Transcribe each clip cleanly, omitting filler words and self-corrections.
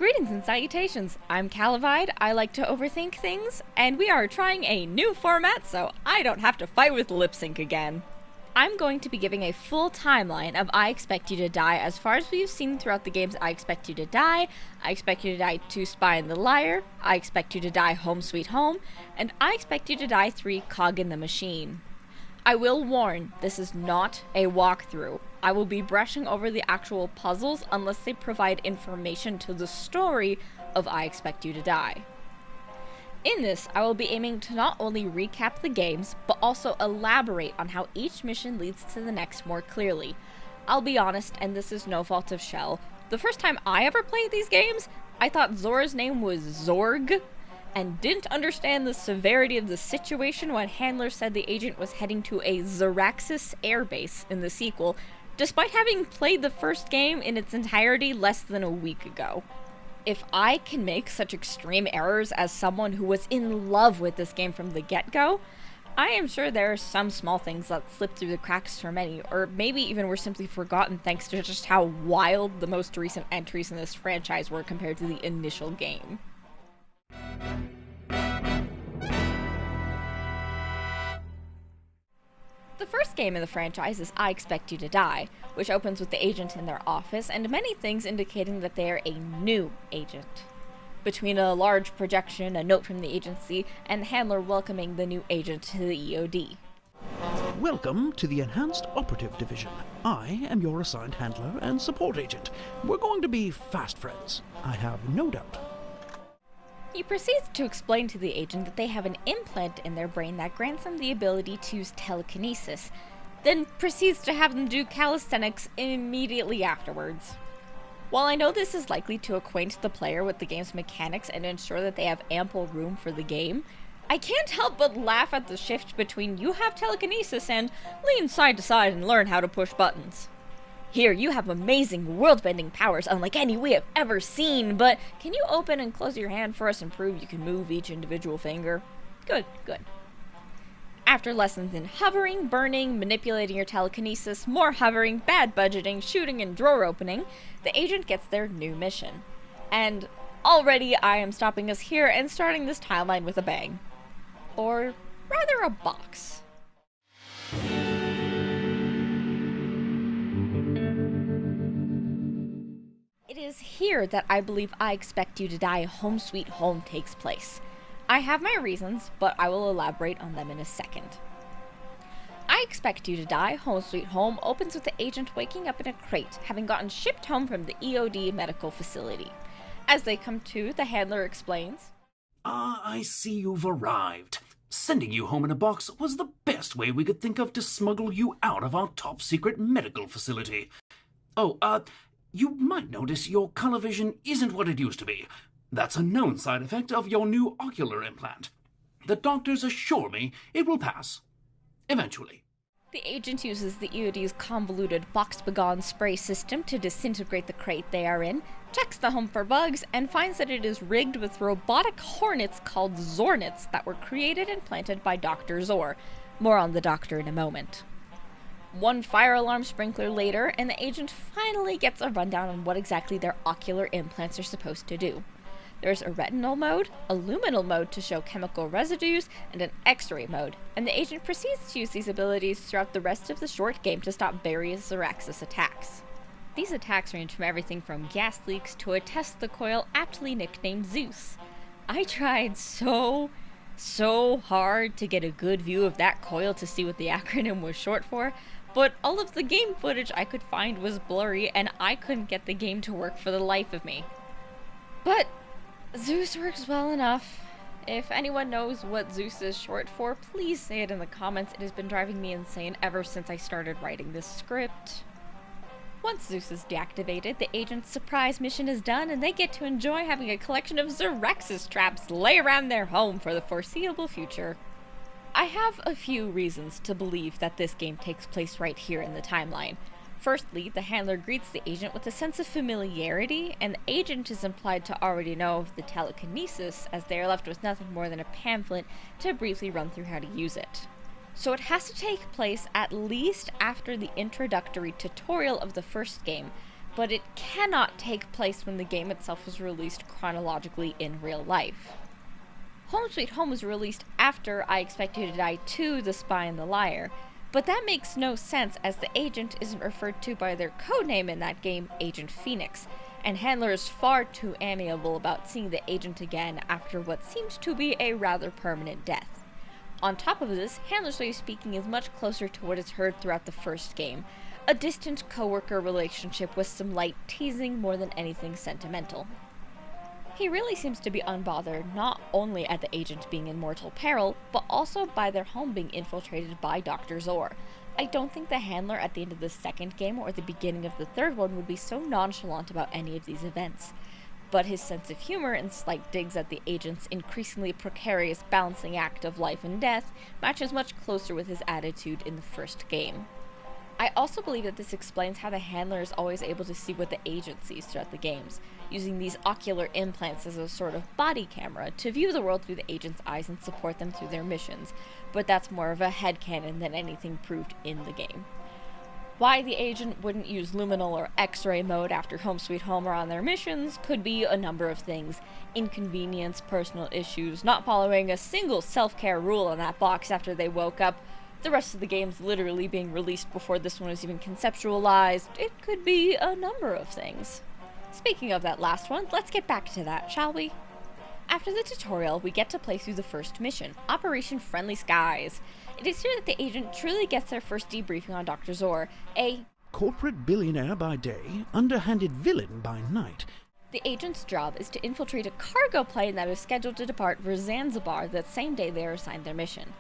Greetings and salutations, I'm Calavide, I like to overthink things, and we are trying a new format so I don't have to fight with lip sync again. I'm going to be giving a full timeline of I Expect You to Die as far as we've seen throughout the games I Expect You to Die, I Expect You to Die 2 Spy and the Liar, I Expect You to Die Home Sweet Home, and I Expect You to Die 3 Cog in the Machine. I will warn, this is not a walkthrough. I will be brushing over the actual puzzles unless they provide information to the story of I Expect You to Die. In this, I will be aiming to not only recap the games, but also elaborate on how each mission leads to the next more clearly. I'll be honest, and this is no fault of Schell, the first time I ever played these games, I thought Zora's name was Zorg, and didn't understand the severity of the situation when Handler said the agent was heading to a Zoraxis airbase in the sequel, despite having played the first game in its entirety less than a week ago. If I can make such extreme errors as someone who was in love with this game from the get-go, I am sure there are some small things that slipped through the cracks for many, or maybe even were simply forgotten thanks to just how wild the most recent entries in this franchise were compared to the initial game. The first game in the franchise is I Expect You to Die, which opens with the agent in their office and many things indicating that they are a new agent. Between a large projection, a note from the agency, and the handler welcoming the new agent to the EOD. Welcome to the Enhanced Operative Division. I am your assigned handler and support agent. We're going to be fast friends, I have no doubt. He proceeds to explain to the agent that they have an implant in their brain that grants them the ability to use telekinesis, then proceeds to have them do calisthenics immediately afterwards. While I know this is likely to acquaint the player with the game's mechanics and ensure that they have ample room for the game, I can't help but laugh at the shift between you have telekinesis and lean side to side and learn how to push buttons. Here, you have amazing world-bending powers unlike any we have ever seen, but can you open and close your hand for us and prove you can move each individual finger? Good. After lessons in hovering, burning, manipulating your telekinesis, more hovering, bad budgeting, shooting, and drawer opening, the agent gets their new mission. And already I am stopping us here and starting this timeline with a bang. Or rather a box. It is here that I believe I Expect You to Die Home Sweet Home takes place. I have my reasons, but I will elaborate on them in a second. I Expect You to Die Home Sweet Home opens with the agent waking up in a crate, having gotten shipped home from the EOD medical facility. As they come to, the handler explains, I see you've arrived. Sending you home in a box was the best way we could think of to smuggle you out of our top-secret medical facility. You might notice your color vision isn't what it used to be. That's a known side effect of your new ocular implant. The doctors assure me it will pass. Eventually. The agent uses the EOD's convoluted box-begone spray system to disintegrate the crate they are in, checks the home for bugs, and finds that it is rigged with robotic hornets called Zornets that were created and planted by Dr. Zor. More on the doctor in a moment. One fire alarm sprinkler later, and the agent finally gets a rundown on what exactly their ocular implants are supposed to do. There's a retinal mode, a luminal mode to show chemical residues, and an X-ray mode, and the agent proceeds to use these abilities throughout the rest of the short game to stop various Zoraxis attacks. These attacks range from everything from gas leaks to a test the coil aptly nicknamed Zeus. I tried so hard to get a good view of that coil to see what the acronym was short for, but all of the game footage I could find was blurry and I couldn't get the game to work for the life of me. But Zeus works well enough. If anyone knows what Zeus is short for, please say it in the comments. It has been driving me insane ever since I started writing this script. Once Zeus is deactivated, the agent's surprise mission is done and they get to enjoy having a collection of Zoraxis traps lay around their home for the foreseeable future. I have a few reasons to believe that this game takes place right here in the timeline. Firstly, the handler greets the agent with a sense of familiarity, and the agent is implied to already know of the telekinesis, as they are left with nothing more than a pamphlet to briefly run through how to use it. So it has to take place at least after the introductory tutorial of the first game, but it cannot take place when the game itself was released chronologically in real life. Home Sweet Home was released after I Expect You to Die 2, The Spy and the Liar, but that makes no sense as the agent isn't referred to by their codename in that game, Agent Phoenix, and Handler is far too amiable about seeing the agent again after what seems to be a rather permanent death. On top of this, Handler's way of speaking is much closer to what is heard throughout the first game, a distant co-worker relationship with some light teasing more than anything sentimental. He really seems to be unbothered not only at the agent being in mortal peril, but also by their home being infiltrated by Dr. Zor. I don't think the Handler at the end of the second game or the beginning of the third one would be so nonchalant about any of these events, but his sense of humor and slight digs at the agent's increasingly precarious balancing act of life and death matches much closer with his attitude in the first game. I also believe that this explains how the Handler is always able to see what the agent sees throughout the games, using these ocular implants as a sort of body camera to view the world through the agent's eyes and support them through their missions, but that's more of a headcanon than anything proved in the game. Why the agent wouldn't use luminal or X-ray mode after Home Sweet Home or on their missions could be a number of things: inconvenience, personal issues, not following a single self-care rule in that box after they woke up, the rest of the games literally being released before this one was even conceptualized. It could be a number of things. Speaking of that last one, let's get back to that, shall we? After the tutorial, we get to play through the first mission, Operation Friendly Skies. It is here that the agent truly gets their first debriefing on Dr. Zor, a corporate billionaire by day, underhanded villain by night. The agent's job is to infiltrate a cargo plane that is scheduled to depart for Zanzibar that same day they are assigned their mission.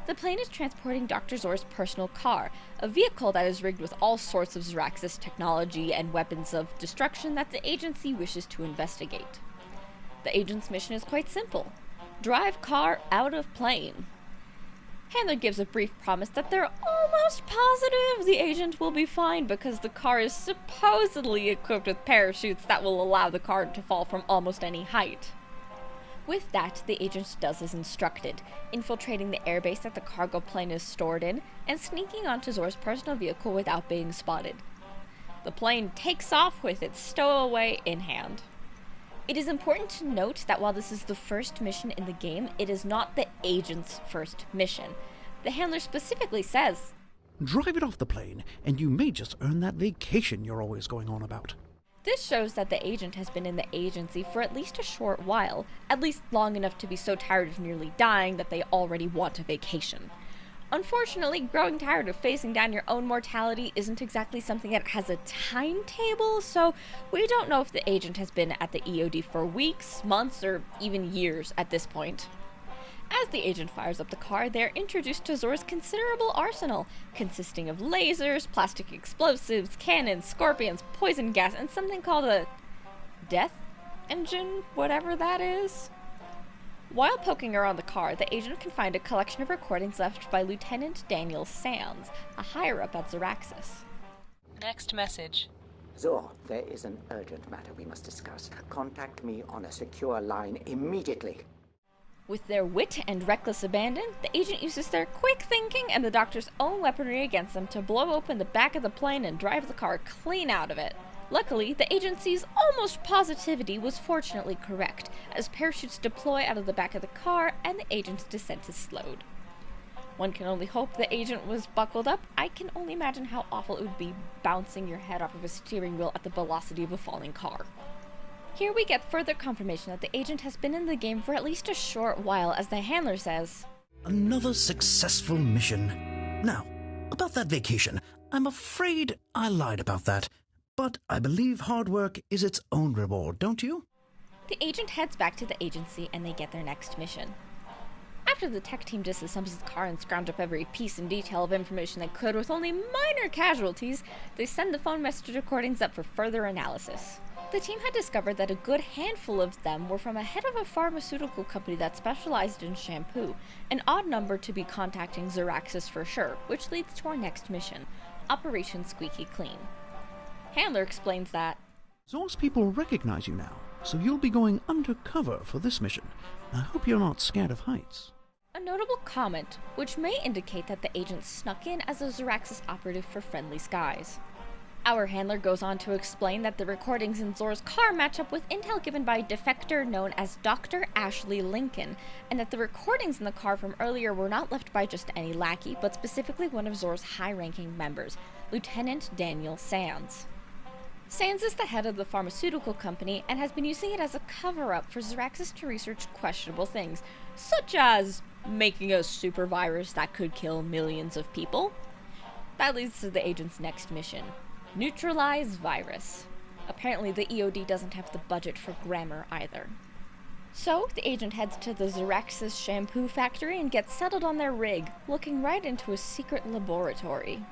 The plane is transporting Dr. Zor's personal car, a vehicle that is rigged with all sorts of Zaraxis technology and weapons of destruction that the agency wishes to investigate. The agent's mission is quite simple: drive car out of plane. Handler gives a brief promise that they're almost positive the agent will be fine because the car is supposedly equipped with parachutes that will allow the car to fall from almost any height. With that, the agent does as instructed, infiltrating the airbase that the cargo plane is stored in and sneaking onto Zor's personal vehicle without being spotted. The plane takes off with its stowaway in hand. It is important to note that while this is the first mission in the game, it is not the agent's first mission. The Handler specifically says, "Drive it off the plane, and you may just earn that vacation you're always going on about." This shows that the agent has been in the agency for at least a short while, at least long enough to be so tired of nearly dying that they already want a vacation. Unfortunately, growing tired of facing down your own mortality isn't exactly something that has a timetable, so we don't know if the agent has been at the EOD for weeks, months, or even years at this point. As the agent fires up the car, they're introduced to Zor's considerable arsenal, consisting of lasers, plastic explosives, cannons, scorpions, poison gas, and something called a death engine, whatever that is. While poking around the car, the agent can find a collection of recordings left by Lieutenant Daniel Sands, a higher-up at Zaraxis. Next message. Zor, there is an urgent matter we must discuss. Contact me on a secure line immediately. With their wit and reckless abandon, the agent uses their quick thinking and the doctor's own weaponry against them to blow open the back of the plane and drive the car clean out of it. Luckily, the agency's almost positivity was fortunately correct, as parachutes deploy out of the back of the car and the agent's descent is slowed. One can only hope the agent was buckled up. I can only imagine how awful it would be bouncing your head off of a steering wheel at the velocity of a falling car. Here we get further confirmation that the agent has been in the game for at least a short while, as the Handler says, Another successful mission. Now, about that vacation, I'm afraid I lied about that. But I believe hard work is its own reward, don't you? The agent heads back to the agency and they get their next mission. After the tech team disassembles the car and scrounge up every piece and detail of information they could with only minor casualties, they send the phone message recordings up for further analysis. The team had discovered that a good handful of them were from a head of a pharmaceutical company that specialized in shampoo, an odd number to be contacting Zaraxis for sure, which leads to our next mission, Operation Squeaky Clean. Handler explains that Zor's people recognize you now, so you'll be going undercover for this mission. I hope you're not scared of heights. a notable comment, which may indicate that the agent snuck in as a Zaraxis operative for Friendly Skies. Our handler goes on to explain that the recordings in Zor's car match up with intel given by a defector known as Dr. Ashley Lincoln, and that the recordings in the car from earlier were not left by just any lackey, but specifically one of Zor's high-ranking members, Lieutenant Daniel Sands. Sands is the head of the pharmaceutical company and has been using it as a cover-up for Zoraxis to research questionable things, such as making a super virus that could kill millions of people. That leads to the agent's next mission. Neutralize virus. Apparently the EOD doesn't have the budget for grammar either. So, the agent heads to the Zoraxis shampoo factory and gets settled on their rig, looking right into a secret laboratory.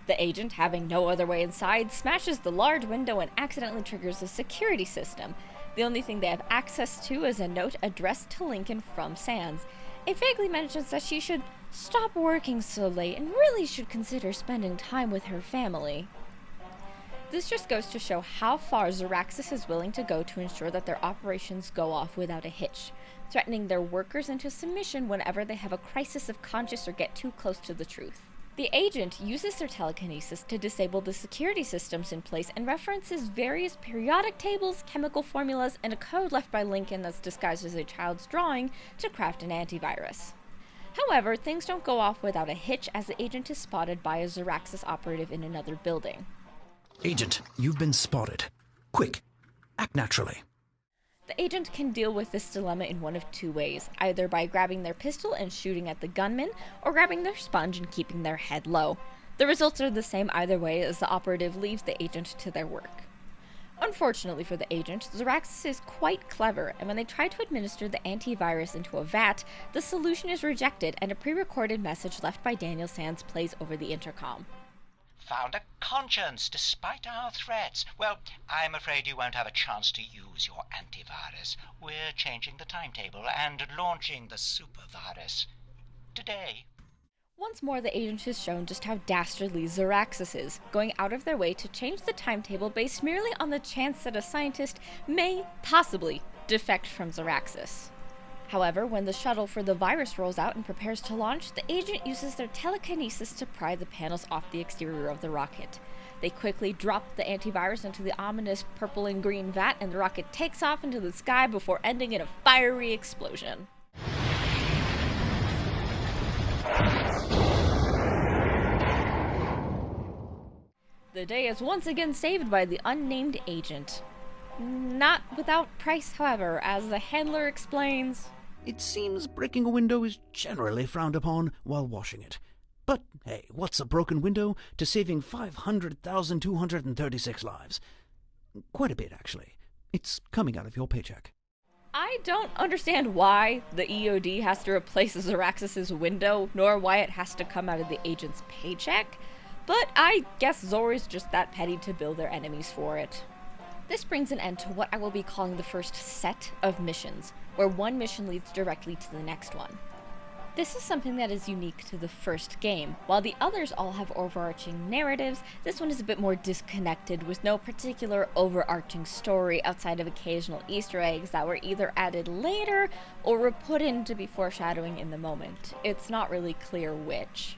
The agent, having no other way inside, smashes the large window and accidentally triggers a security system. The only thing they have access to is a note addressed to Lincoln from Sands. It vaguely mentions that she should stop working so late and really should consider spending time with her family. This just goes to show how far Zoraxis is willing to go to ensure that their operations go off without a hitch, threatening their workers into submission whenever they have a crisis of conscience or get too close to the truth. The agent uses their telekinesis to disable the security systems in place and references various periodic tables, chemical formulas, and a code left by Lincoln that's disguised as a child's drawing to craft an antivirus. However, things don't go off without a hitch as the agent is spotted by a Zoraxis operative in another building. Agent, you've been spotted. Quick, act naturally. The agent can deal with this dilemma in one of two ways, either by grabbing their pistol and shooting at the gunman, or grabbing their sponge and keeping their head low. The results are the same either way as the operative leaves the agent to their work. Unfortunately for the agent, Zoraxis is quite clever, and when they try to administer the antivirus into a vat, the solution is rejected and a pre-recorded message left by Daniel Sands plays over the intercom. Found a conscience despite our threats. Well, I'm afraid you won't have a chance to use your antivirus. We're changing the timetable and launching the super virus today. Once more, the agent is shown just how dastardly Zoraxis is, going out of their way to change the timetable based merely on the chance that a scientist may, possibly, defect from Zoraxis. However, when the shuttle for the virus rolls out and prepares to launch, the agent uses their telekinesis to pry the panels off the exterior of the rocket. They quickly drop the antivirus into the ominous purple and green vat, and the rocket takes off into the sky before ending in a fiery explosion. The day is once again saved by the unnamed agent. Not without price, however, as the handler explains. It seems breaking a window is generally frowned upon while washing it. But hey, what's a broken window to saving 500,236 lives? Quite a bit, actually. It's coming out of your paycheck. I don't understand why the EOD has to replace Zoraxis' window, nor why it has to come out of the agent's paycheck, but I guess Zor is just that petty to bill their enemies for it. This brings an end to what I will be calling the first set of missions, where one mission leads directly to the next one. This is something that is unique to the first game. While the others all have overarching narratives, this one is a bit more disconnected, with no particular overarching story outside of occasional Easter eggs that were either added later or were put in to be foreshadowing in the moment. It's not really clear which.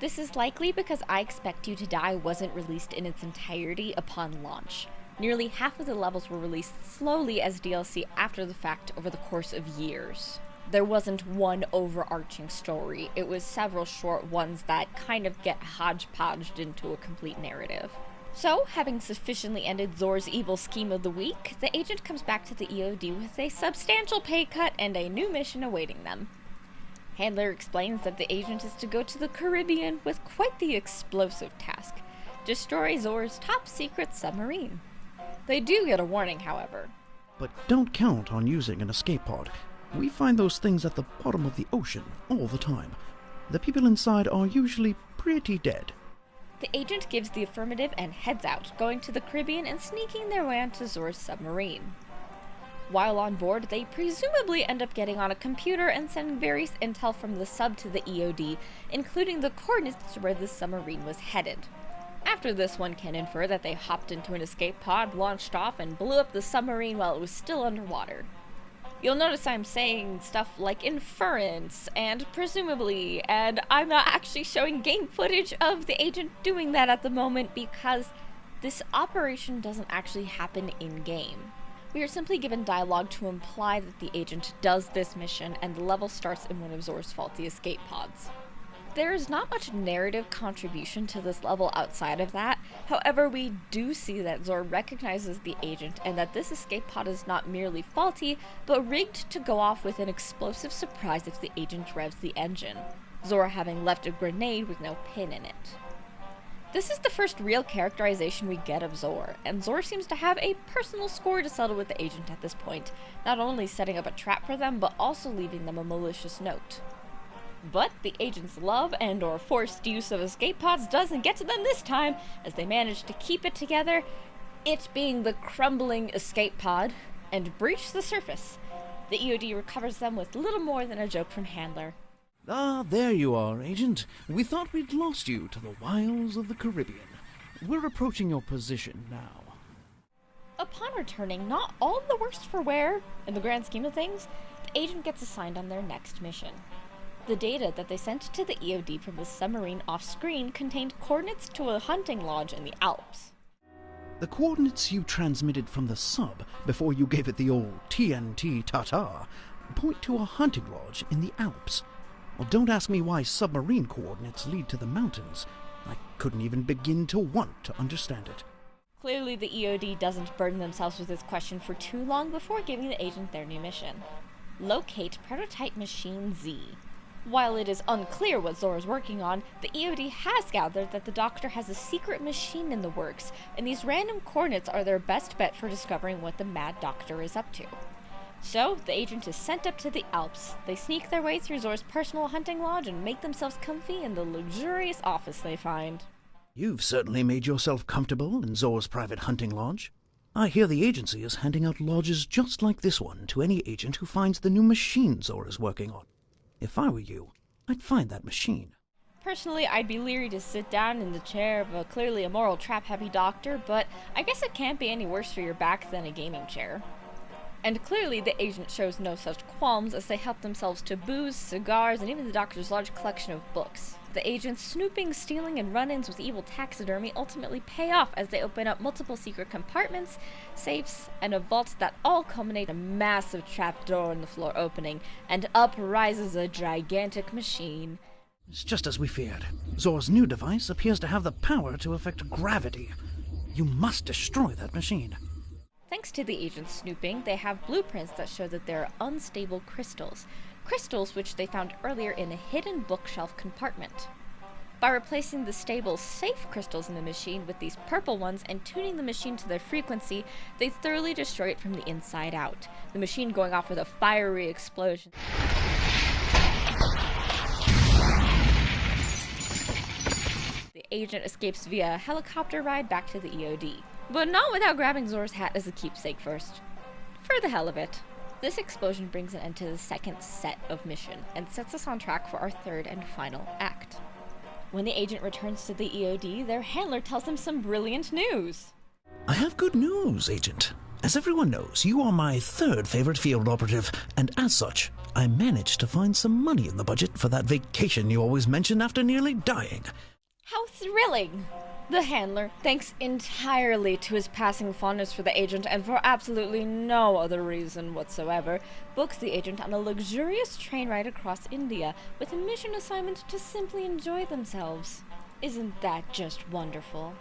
This is likely because I Expect You to Die wasn't released in its entirety upon launch. Nearly half of the levels were released slowly as DLC after the fact over the course of years. There wasn't one overarching story, it was several short ones that kind of get hodgepodged into a complete narrative. So, having sufficiently ended Zor's evil scheme of the week, the agent comes back to the EOD with a substantial pay cut and a new mission awaiting them. Handler explains that the agent is to go to the Caribbean with quite the explosive task: destroy Zor's top secret submarine. They do get a warning, however. But don't count on using an escape pod. We find those things at the bottom of the ocean all the time. The people inside are usually pretty dead. The agent gives the affirmative and heads out, going to the Caribbean and sneaking their way onto Zor's submarine. While on board, they presumably end up getting on a computer and sending various intel from the sub to the EOD, including the coordinates to where the submarine was headed. After this, one can infer that they hopped into an escape pod, launched off, and blew up the submarine while it was still underwater. You'll notice I'm saying stuff like inference and presumably, and I'm not actually showing game footage of the agent doing that at the moment because This operation doesn't actually happen in-game. We are simply given dialogue to imply that the agent does this mission, and the level starts in one of Zor's faulty escape pods. There is not much narrative contribution to this level outside of that. However, we do see that Zor recognizes the agent and that this escape pod is not merely faulty, but rigged to go off with an explosive surprise if the agent revs the engine, Zor having left a grenade with no pin in it. This is the first real characterization we get of Zor, and Zor seems to have a personal score to settle with the agent at this point, not only setting up a trap for them, but also leaving them a malicious note. But the agent's love and or forced use of escape pods doesn't get to them this time, as they manage to keep it together, it being the crumbling escape pod, and breach the surface. The EOD recovers them with little more than a joke from Handler. Ah, there you are, Agent. We thought we'd lost you to the wilds of the Caribbean. We're approaching your position now. Upon returning, not all the worse for wear, in the grand scheme of things, the agent gets assigned on their next mission. The data that they sent to the EOD from the submarine off-screen contained coordinates to a hunting lodge in the Alps. The coordinates you transmitted from the sub before you gave it the old TNT ta-ta point to a hunting lodge in the Alps. Well, don't ask me why submarine coordinates lead to the mountains. I couldn't even begin to want to understand it. Clearly the EOD doesn't burden themselves with this question for too long before giving the agent their new mission. Locate prototype machine Z. While it is unclear what Zor is working on, the EOD has gathered that the Doctor has a secret machine in the works, and these random coordinates are their best bet for discovering what the Mad Doctor is up to. So, the agent is sent up to the Alps. They sneak their way through Zor's personal hunting lodge and make themselves comfy in the luxurious office they find. You've certainly made yourself comfortable in Zor's private hunting lodge. I hear the agency is handing out lodges just like this one to any agent who finds the new machine Zor is working on. If I were you, I'd find that machine. Personally, I'd be leery to sit down in the chair of a clearly immoral trap-happy doctor, but I guess it can't be any worse for your back than a gaming chair. And clearly the agent shows no such qualms as they help themselves to booze, cigars, and even the Doctor's large collection of books. The agent's snooping, stealing, and run-ins with evil taxidermy ultimately pay off as they open up multiple secret compartments, safes, and a vault that all culminate in a massive trapdoor in the floor opening, and up rises a gigantic machine. It's just as we feared. Zor's new device appears to have the power to affect gravity. You must destroy that machine. Thanks to the agent's snooping, they have blueprints that show that there are unstable crystals. Crystals which they found earlier in a hidden bookshelf compartment. By replacing the stable, safe crystals in the machine with these purple ones and tuning the machine to their frequency, they thoroughly destroy it from the inside out, the machine going off with a fiery explosion. The agent escapes via a helicopter ride back to the EOD, but not without grabbing Zor's hat as a keepsake first. For the hell of it. This explosion brings an end to the second set of mission, and sets us on track for our third and final act. When the agent returns to the EOD, their handler tells them some brilliant news. I have good news, Agent. As everyone knows, you are my third favorite field operative, and as such, I managed to find some money in the budget for that vacation you always mention after nearly dying. How thrilling! The handler, thanks entirely to his passing fondness for the agent and for absolutely no other reason whatsoever, books the agent on a luxurious train ride across India with a mission assignment to simply enjoy themselves. Isn't that just wonderful?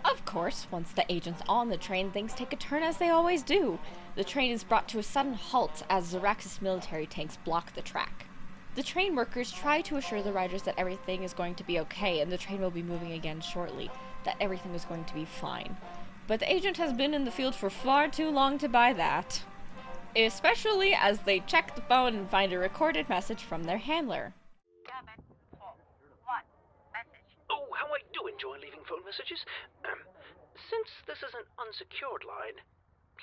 Of course, once the agent's on the train, things take a turn as they always do. The train is brought to a sudden halt as Zarax's military tanks block the track. The train workers try to assure the riders that everything is going to be okay and the train will be moving again shortly, that everything is going to be fine. But the agent has been in the field for far too long to buy that. Especially as they check the phone and find a recorded message from their handler. Oh, how I do enjoy leaving phone messages. Since this is an unsecured line,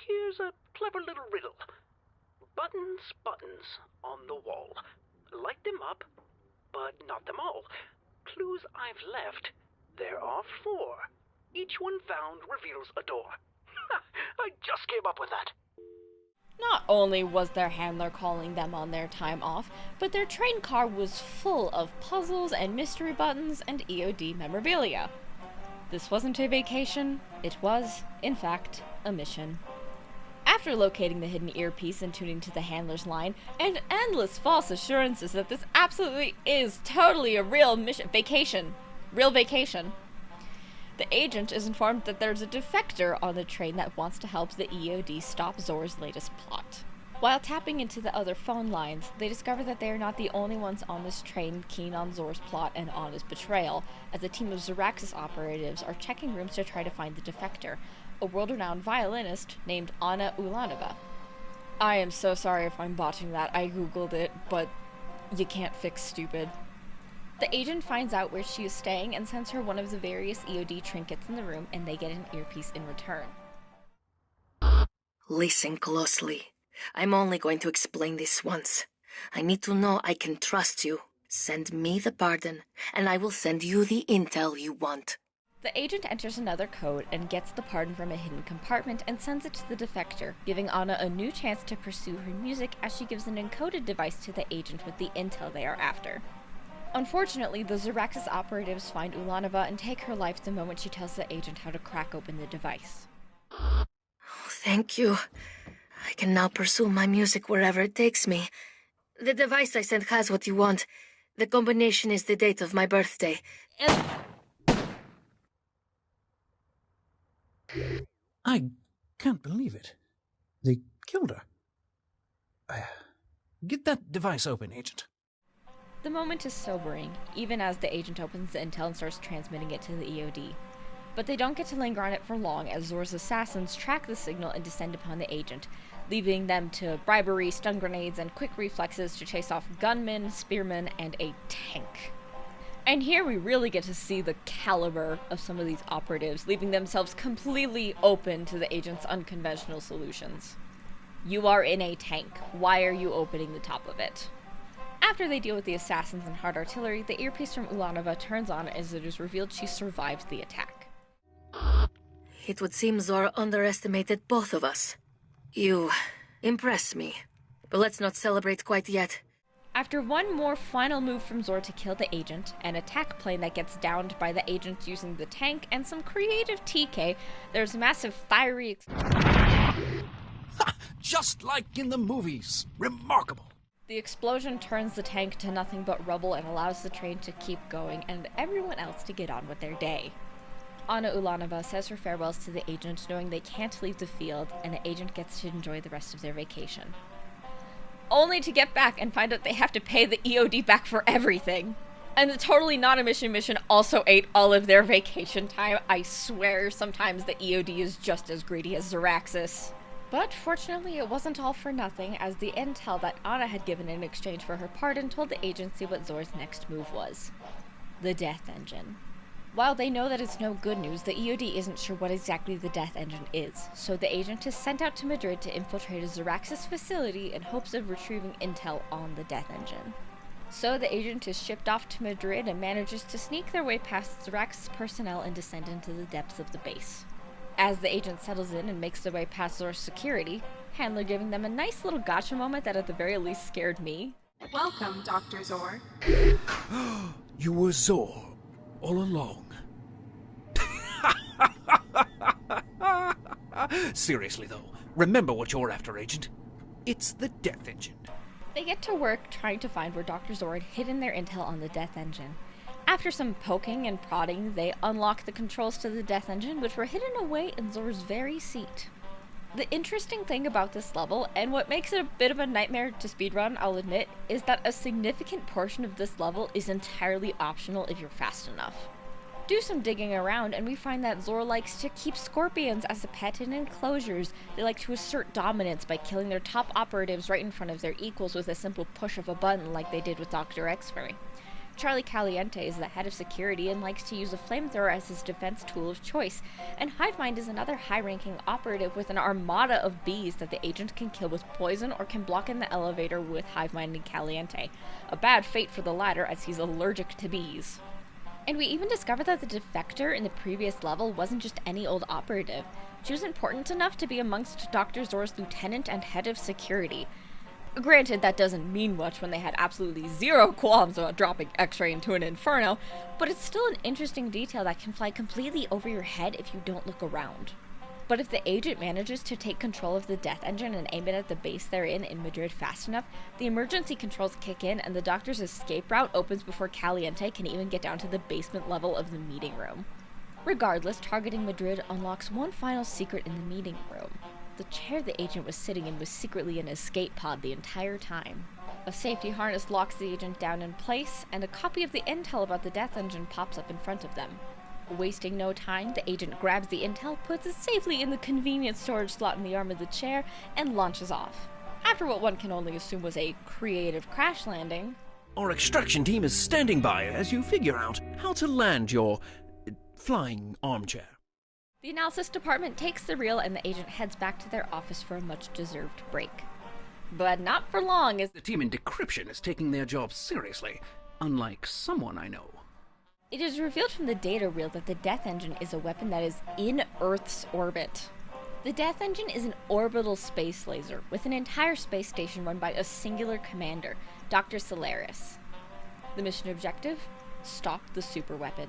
here's a clever little riddle. Buttons, buttons on the wall. Light them up, but not them all. Clues I've left. There are 4. Each one found reveals a door. I just came up with that. Not only was their handler calling them on their time off, but their train car was full of puzzles and mystery buttons and EOD memorabilia. This wasn't a vacation, it was, in fact, a mission. After locating the hidden earpiece and tuning to the handler's line, and endless false assurances that this absolutely is totally a real vacation, the agent is informed that there's a defector on the train that wants to help the EOD stop Zor's latest plot. While tapping into the other phone lines, they discover that they are not the only ones on this train keen on Zor's plot and Anna's betrayal, as a team of Zaraxis operatives are checking rooms to try to find the defector, a world-renowned violinist named Anna Ulanova. I am so sorry if I'm botching that, I googled it, but you can't fix stupid. The agent finds out where she is staying and sends her one of the various EOD trinkets in the room, and they get an earpiece in return. Listen closely. I'm only going to explain this once. I need to know I can trust you. Send me the pardon, and I will send you the intel you want. The agent enters another code and gets the pardon from a hidden compartment and sends it to the defector, giving Anna a new chance to pursue her music as she gives an encoded device to the agent with the intel they are after. Unfortunately, the Zaraxis operatives find Ulanova and take her life the moment she tells the agent how to crack open the device. Oh, thank you. I can now pursue my music wherever it takes me. The device I sent has what you want. The combination is the date of my birthday. And... I can't believe it. They killed her. Get that device open, Agent. The moment is sobering, even as the agent opens the intel and starts transmitting it to the EOD. But they don't get to linger on it for long, as Zor's assassins track the signal and descend upon the agent, leaving them to bribery, stun grenades, and quick reflexes to chase off gunmen, spearmen, and a tank. And here we really get to see the caliber of some of these operatives, leaving themselves completely open to the agent's unconventional solutions. You are in a tank. Why are you opening the top of it? After they deal with the assassins and hard artillery, the earpiece from Ulanova turns on as it is revealed she survived the attack. It would seem Zor underestimated both of us. You impress me. But let's not celebrate quite yet. After one more final move from Zor to kill the agent, an attack plane that gets downed by the agent using the tank, and some creative TK, there's massive fiery Just like in the movies. Remarkable. The explosion turns the tank to nothing but rubble and allows the train to keep going and everyone else to get on with their day. Anna Ulanova says her farewells to the agent, knowing they can't leave the field, and the agent gets to enjoy the rest of their vacation. Only to get back and find out they have to pay the EOD back for everything. And the totally not a mission also ate all of their vacation time. I swear sometimes the EOD is just as greedy as Zaraxis. But fortunately it wasn't all for nothing, as the intel that Anna had given in exchange for her pardon told the agency what Zor's next move was. The Death Engine. While they know that it's no good news, the EOD isn't sure what exactly the Death Engine is, so the agent is sent out to Madrid to infiltrate a Zaraxis facility in hopes of retrieving intel on the Death Engine. So the agent is shipped off to Madrid and manages to sneak their way past Zaraxis personnel and descend into the depths of the base. As the agent settles in and makes their way past Zor's security, Handler giving them a nice little gotcha moment that at the very least scared me. Welcome, Dr. Zor. You were Zor all along. Seriously, though, remember what you're after, Agent. It's the Death Engine. They get to work trying to find where Dr. Zor had hidden their intel on the Death Engine. After some poking and prodding, they unlock the controls to the Death Engine, which were hidden away in Zor's very seat. The interesting thing about this level, and what makes it a bit of a nightmare to speedrun, I'll admit, is that a significant portion of this level is entirely optional if you're fast enough. Do some digging around, and we find that Zor likes to keep scorpions as a pet in enclosures. They like to assert dominance by killing their top operatives right in front of their equals with a simple push of a button like they did with Dr. X-Ray. Charlie Caliente is the head of security and likes to use a flamethrower as his defense tool of choice, and Hivemind is another high-ranking operative with an armada of bees that the agent can kill with poison or can block in the elevator with Hivemind and Caliente. A bad fate for the latter as he's allergic to bees. And we even discovered that the defector in the previous level wasn't just any old operative. She was important enough to be amongst Dr. Zor's lieutenant and head of security. Granted, that doesn't mean much when they had absolutely zero qualms about dropping X-ray into an inferno, but it's still an interesting detail that can fly completely over your head if you don't look around. But if the agent manages to take control of the death engine and aim it at the base they're in Madrid fast enough, the emergency controls kick in and the doctor's escape route opens before Caliente can even get down to the basement level of the meeting room. Regardless, targeting Madrid unlocks one final secret in the meeting room. The chair the agent was sitting in was secretly an escape pod the entire time. A safety harness locks the agent down in place, and a copy of the intel about the death engine pops up in front of them. Wasting no time, the agent grabs the intel, puts it safely in the convenient storage slot in the arm of the chair, and launches off. After what one can only assume was a creative crash landing. Our extraction team is standing by as you figure out how to land your flying armchair. The analysis department takes the reel and the agent heads back to their office for a much-deserved break. But not for long, as The team in decryption is taking their job seriously, unlike someone I know. it is revealed from the data reel that the death engine is a weapon that is in Earth's orbit. The death engine is an orbital space laser, with an entire space station run by a singular commander, Dr. Solaris. The mission objective? Stop the superweapon.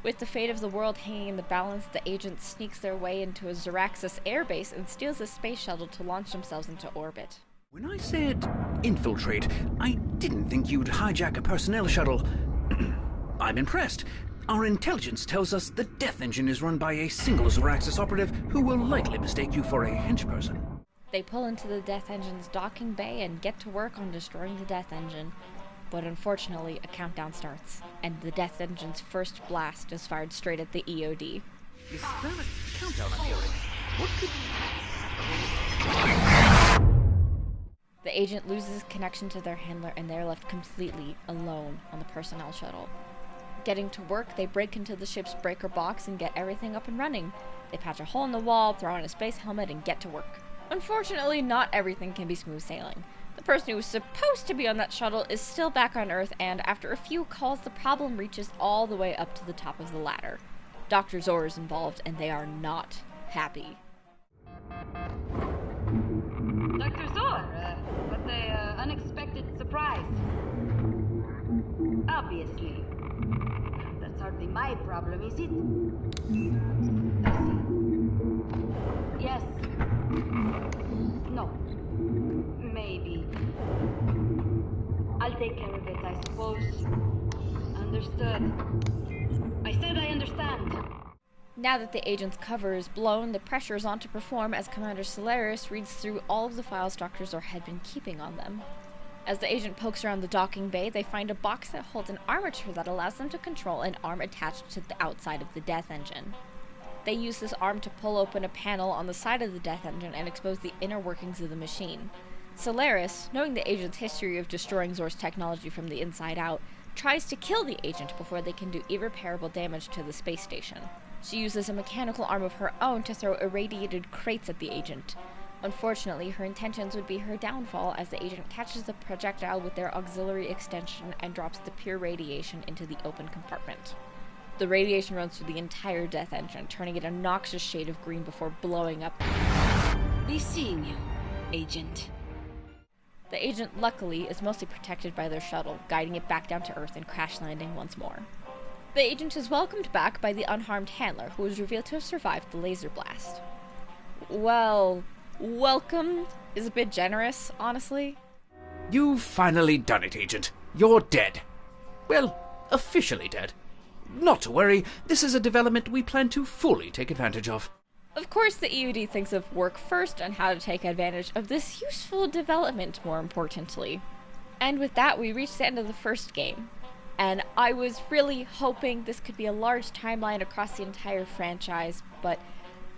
With the fate of the world hanging in the balance, the agents sneaks their way into a Zaraxis airbase and steals a space shuttle to launch themselves into orbit. When I said infiltrate, I didn't think you'd hijack a personnel shuttle. I'm impressed. Our intelligence tells us the death engine is run by a single Zaraxis operative who will likely mistake you for a henchperson. They pull into the death engine's docking bay and get to work on destroying the death engine. But unfortunately, a countdown starts, and the death engine's first blast is fired straight at the EOD. Is that a countdown I'm hearing? What could... The agent loses connection to their handler, and they're left completely alone on the personnel shuttle. Getting to work, they break into the ship's breaker box and get everything up and running. They patch a hole in the wall, throw on a space helmet, and get to work. Unfortunately, not everything can be smooth sailing. The person who was supposed to be on that shuttle is still back on Earth, and after a few calls, the problem reaches all the way up to the top of the ladder. Dr. Zor is involved, and they are not happy. Dr. Zor, what an unexpected surprise. Obviously. That's hardly my problem, is it? I see. Yes. No. Maybe. I'll take care of it, I suppose. Understood. I said I understand. Now that the agent's cover is blown, the pressure is on to perform as Commander Solaris reads through all of the files Dr. Zor had been keeping on them. As the agent pokes around the docking bay, they find a box that holds an armature that allows them to control an arm attached to the outside of the death engine. They use this arm to pull open a panel on the side of the death engine and expose the inner workings of the machine. Solaris, knowing the agent's history of destroying Zor's technology from the inside out, tries to kill the agent before they can do irreparable damage to the space station. She uses a mechanical arm of her own to throw irradiated crates at the agent. Unfortunately, her intentions would be her downfall as the agent catches the projectile with their auxiliary extension and drops the pure radiation into the open compartment. The radiation runs through the entire death engine, turning it a noxious shade of green before blowing up. Be seeing you, Agent. The agent, luckily, is mostly protected by their shuttle, guiding it back down to Earth and crash landing once more. The agent is welcomed back by the unharmed handler, who is revealed to have survived the laser blast. Well, welcomed is a bit generous, honestly. You've finally done it, Agent. You're dead. Well, officially dead. Not to worry, this is a development we plan to fully take advantage of. Of course, the EOD thinks of work first and how to take advantage of this useful development, more importantly. And with that, we reach the end of the first game. And I was really hoping this could be a large timeline across the entire franchise, but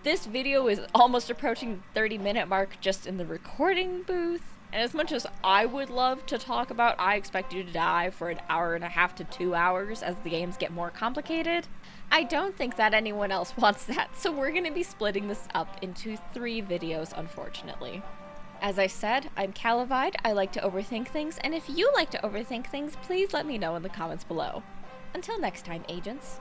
this video is almost approaching the 30-minute mark just in the recording booth. And as much as I would love to talk about I Expect You to Die for an hour and a half to 2 hours as the games get more complicated, I don't think that anyone else wants that, so we're going to be splitting this up into 3 videos, unfortunately. As I said, I'm Calivide, I like to overthink things, and if you like to overthink things, please let me know in the comments below. Until next time, agents.